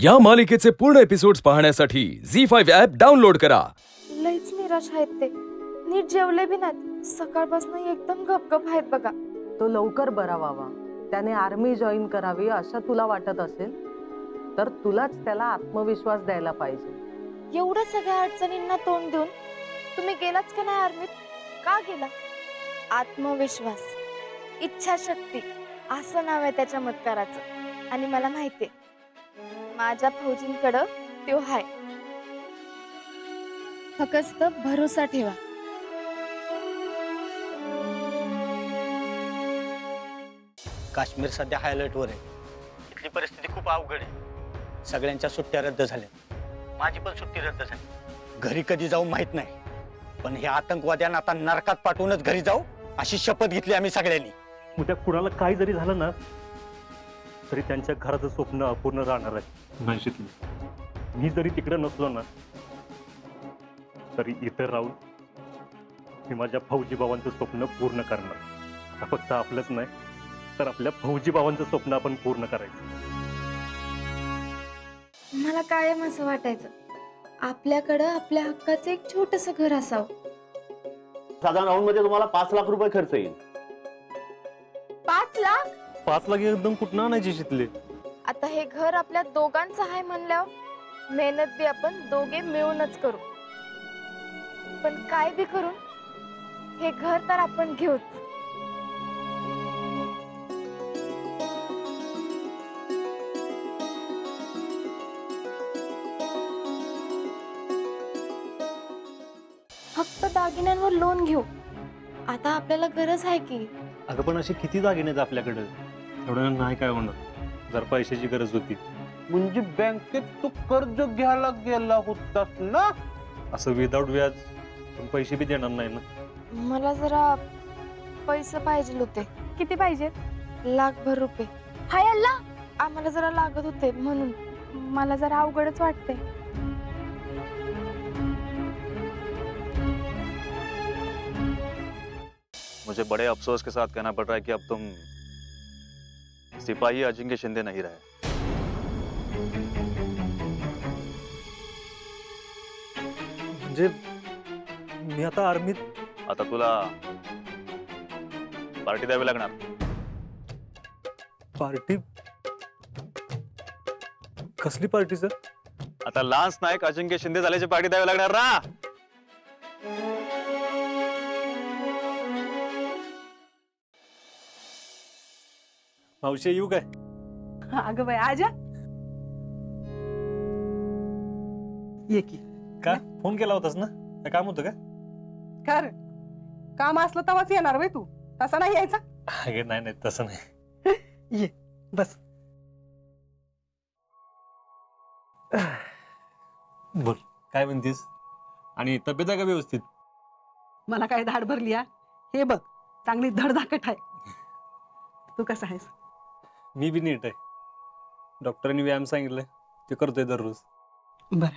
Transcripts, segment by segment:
या मालिकेचे पूर्ण एपिसोड्स पाहण्यासाठी झी5 ॲप डाउनलोड करा। लईच निराश आहेत ते, नीट जेवले बी नाहीत, सकाळपासून एकदम गपगप आहेत बघा। तो लवकर बरा व्हावा, त्याने आर्मी जॉईन करावी असं तुला वाटत असेल तर तुलाच त्याला आत्मविश्वास द्यायला पाहिजे। एवढ्या सगळ्या अडचणींना तोंड देऊन तुम्ही गेलाच का नाही आर्मीत? का गेला? आत्मविश्वास, इच्छाशक्ती असं नाव आहे त्या चमत्काराचं। आणि मला माहितीये माझ्या फौजींकडे तो आहे, फक्त भरोसा ठेवा। काश्मीर सध्या हाय अलर्टवर आहे। इथली परिस्थिती खूप अवघड आहे। सगळ्यांच्या सुट्ट्या रद्द झाल्या, माझी पण सुट्टी रद्द झाली। घरी कधी जाऊ माहित नाही, पण हे आतंकवाद्यांना आता नरकात पाठवूनच घरी जाऊ अशी शपथ घेतली आम्ही सगळ्यांनी। उद्या कुणाला काही जरी झालं ना तरी त्यांच्या घराचं स्वप्न अपूर्ण राहणार आहे। नाशिकली मी जरी तिकडे नसलो ना तरी इतर राहून मी माझ्या फौजी भावांचं स्वप्न पूर्ण करणार। फक्त आपलंच नाही तर आपल्या फौजी भावांचं स्वप्न आपण पूर्ण करायचं। मला कायम असं वाटायचं आपल्याकडे आपल्या हक्काचं एक छोटंसं घर असावं। साधारण राऊंड मध्ये तुम्हाला 5 लाख रुपये खर्च येईल। 5 लाख? 5 लाख एकदम कुठं आणायची शितले? आता हे घर आपल्या दोघांचं आहे म्हणल्यावर मेहनत बी आपण दोघे मिळूनच करू, पण काय बी करून हे घर तर आपण घेऊच। फक्त दागिन्यांवर लोन घेऊ, आता आपल्याला गरज आहे की। अगं पण असे किती दागिने आपल्याकडे, एवढं नाही काय होणार। जर पैशाची गरज होती म्हणजे बँकेत तू कर्ज घ्यायला गेला होतास ना? असं विदाउट व्याज पण पैसे बी देणार नाही ना। मला जरा पैसे पाहिजे होते। किती पाहिजे? 1 लाखभर रुपये। हाय अल्ला, आम्हाला जरा लागत होते म्हणून। मला जरा अवघडच वाटते। मुझे बड़े अफसोस के साथ कहना पड़ रहा है कि अब तुम सिपाही अजिंक्य शिंदे नहीं रहे। म्हणजे मी आता आर्मीत? आता तुला पार्टी द्यावी लागणार। पार्टी? कसली पार्टी सर? आता लान्स नायक अजिंक्य शिंदे झाल्याची पार्टी द्यावी लागणार ना। मावशी येऊ काय? अगं बाई आजा ये की। का फोन केला होतास ना? काय काम होतं का? कर काम असलं तेव्हाच येणार वे तू, तसा नाही यायचा। अगं नाही नाही तसं नाही। ये बस। बोल काय म्हणतीस? आणि तब्येत आहे का व्यवस्थित? मला काय धाड भरली या? हे बघ चांगली धडधाकट आहे। तू कसा आहेस? मी बी नीट आहे। डॉक्टरांनी व्यायाम सांगितलंय ते करतोय दररोज। बर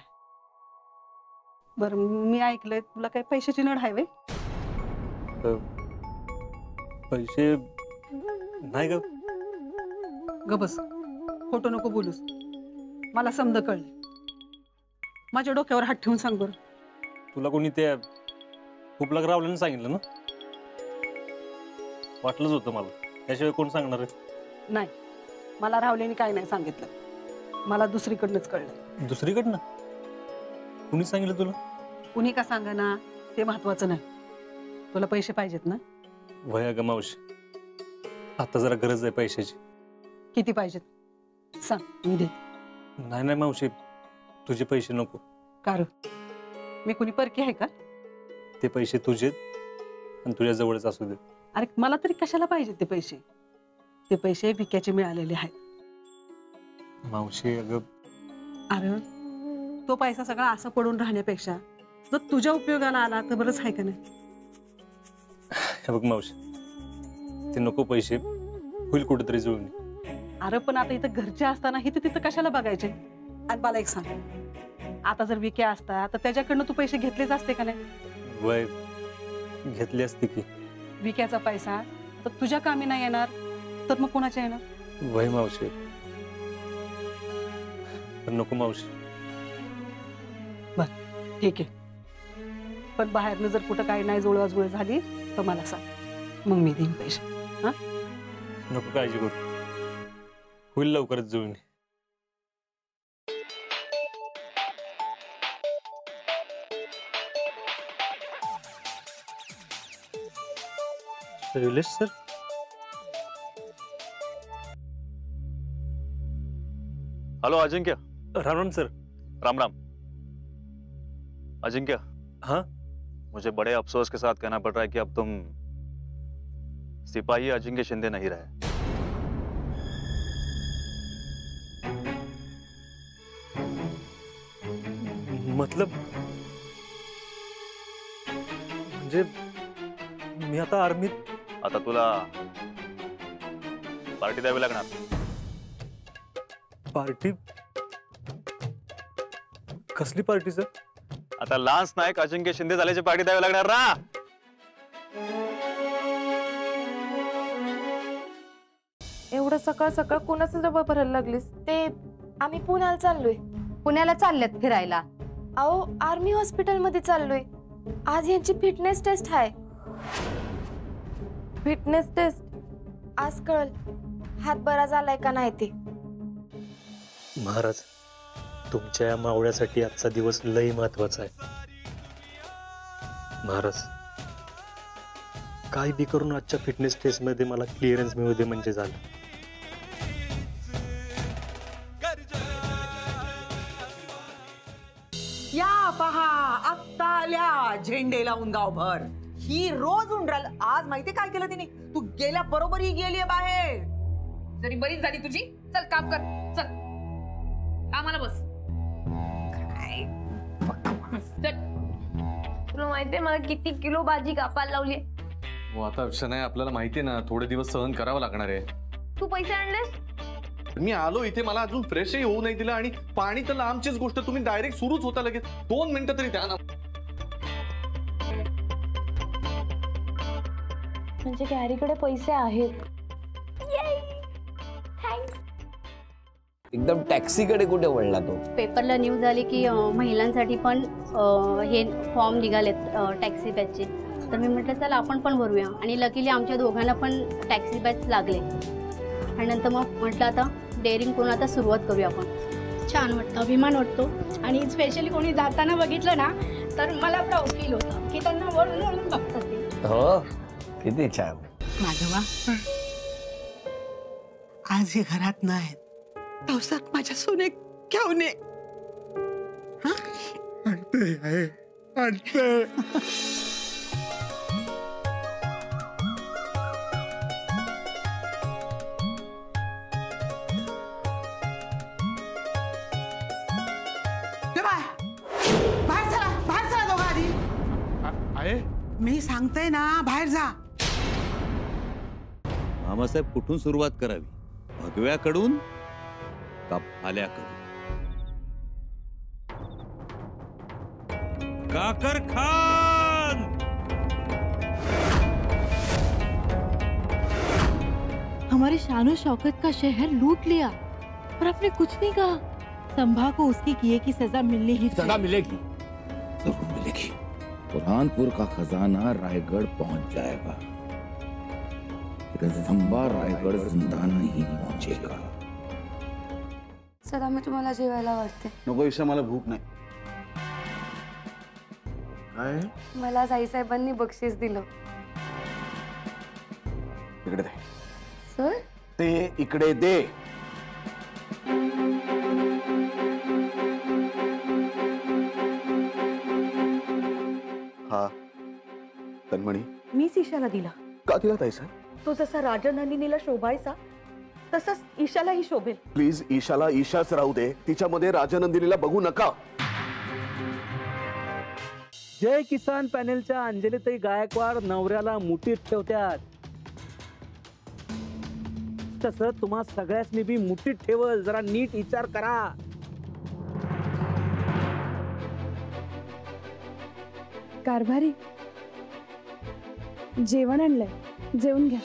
बर, मी ऐकलंय तुला काय पैशाची नड आहे वे? पैसे नाही ग। ग बस, खोटं नको बोलूस। मला समज कळलं, माझ्या डोक्यावर हात ठेवून सांग बरं। तुला कोणी त्या उपलाग रावल्यानं सांगितलं ना? वाटलंच होतं मला, त्याशिवाय कोण सांगणार आहे? नाही, मला रावल्याने काय नाही सांगितलं, मला दुसरीकडनंच कळलं। दुसरीकडनं? कुणी सांगितलं तुला? कुणी का सांगा ना ते महत्वाचं नाही। तुला पैसे पाहिजेत ना? वया ग मावशी, आता जरा गरज आहे पैशाची। किती पाहिजेत सांग, मी दे। नाही नाही मावशी, तुझे पैसे नको। कार मी कुणी परकी आहे का? ते पैसे तुझे आणि तुझ्या जवळच असू दे। अरे मला तरी कशाला पाहिजे ते पैसे? ते पैसे विक्याचे मिळालेले आहेत। मावशी अगं, अरे तो पैसा सगळा असं पडून राहण्यापेक्षा जर तुझ्या उपयोगाला आला तर बरंच आहे का नाही? हे बघ मावशी, ते नको पैसे, होईल कुठेतरी जुळून। अरे पण आता इथं घरचे असताना इथं तिथं कशाला बघायचे? आणि मला एक सांग, आता जर विक्या असता तर त्याच्याकडनं तू पैसे घेतलेच असते का नाही? वय घेतली असते की। विक्याचा पैसा तर तुझ्या कामी नाही येणार तर मग कोणाच्या येणार? वय मावशी, नको मावशी. ठीक आहे, पण बाहेरनं जर कुठं काही नाही जुळवाजुळव झाली तर मला सांग, मग मी देईन पैसे. नको काळजी करू, होईल लवकरच जुळणी. शैलेश सर, हेलो अजिंक्य. राम राम सर. राम राम. अजिंक्य, हाँ मुझे बड़े अफसोस के साथ कहना पड़ रहा है कि अब तुम सिपाही अजिंक्य शिंदे नहीं रहे. मतलब म्हणजे मी आता आर्मीत. आता तुला पार्टी द्यावी लागणार. पार्टी? कसली पार्टी सर? आता लान्स नायक अजिंक्य शिंदे झाल्याची पार्टी द्यावी लागणार ना. एवढं सकाळ सकाळ कोणाचा डबा भरायला लागलीस? ते आम्ही पुण्याला चाललोय. पुण्याला चालल्यात फिरायला? अहो, आर्मी हॉस्पिटल मध्ये चाललोय. आज यांची फिटनेस टेस्ट आहे. Fitness test? आज कळल हात बरा झालाय का नाही ते. महाराज, तुमच्या या मावळ्यासाठी आजचा दिवस लई महत्वाचा आहे. महाराज, काय बी करून आजच्या फिटनेस टेस्ट मध्ये मला क्लिअरन्स मिळू दे म्हणजे झालं. या पहा, आत्ता आल्या झेंडे लावून गावभर. ही रोज उंडराल. आज माहितीये काय केलं तिने? तू गेल्या बरोबर ही गेलीये बाहेर. जरी बरीच झाली तुझी. चल काम कर, चल कामाला बस. चल. तुला माहितीये मला किती किलो भाजी कापायला लावली? हो, आता शनाय आपल्याला माहितीये ना, थोडे दिवस सहन करावं लागणार आहे. तू पैसे आणलेस? मी आलो इथे, मला अजून फ्रेशही होऊ नाही दिलं आणि पाणी तर लांबचीच गोष्ट, तुम्ही डायरेक्ट सुरूच होता लगेच. 2 मिनिटं तरी द्या ना. म्हणजे गॅरीकडे पैसे आहेत. एकदम टॅक्सीकडे कुठे वळला तो? पेपरला न्यूज आली की महिलांसाठी पण हे फॉर्म निघालेत टॅक्सी बॅचचे. तर मी म्हटलं चला आपण पण भरूया. आणि लकीली आमच्या दोघांना पण टॅक्सी बॅच लागले. आणि नंतर मग म्हटलं आता डेअरिंग करून आता सुरुवात करूया आपण. छान वाटतं, अभिमान वाटतो. आणि स्पेशली कोणी जाताना बघितलं ना तर मला प्राऊड फील होतं की त्यांना वळून वळून बघतात ते. हो, किती छान. माधवा, आज हे घरात नाहीत. पावसात माझ्या सोने घेऊन ये. बाहेर चला, बाहेर चला दोघं आधी. मी सांगते ना, बाहेर जा. मामासाहेब, कुठून सुरुवात करावी? भगव्याकडून का भाल्याकडून? काकर खान! हमारे शानो शौकत का शहर लूट लिया और आपने कुछ नहीं कहा. संभा को उसकी किए की सजा मिलनी ही सजा मिलेगी, जरूर मिलेगी. बुरहानपुर का खजाना रायगढ़ पहुंच जाएगा, लेकिन संभा रायगढ़ जिंदा नहीं पहुंचेगा. चला, मी तुम्हाला जेवायला वाटते. नको ईशा, मला भूक नाही. काय? मला साईसाहेबांनी बक्षीस दिलं. इकडे दे. सर, ते इकडे दे. हा, तन्मणी. मीच ईशाला दिला. का दिला ताईसा? तो जसा राजनंदिनीला शोभायचा तसंच ईशालाही शोभेल. प्लीज, ईशाला ईशाच राहू दे. तिच्यामध्ये राजनंदिनीला बघू नका. जय किसान पॅनेलच्या अंजलीताई गायकवाड नवऱ्याला मुठीत ठेवत्यात, तसं तुम्हा सगळ्यासनी बी मुठीत ठेवल. जरा नीट विचार करा. कारभारी, जेवण आणलंय, जेवून घ्या.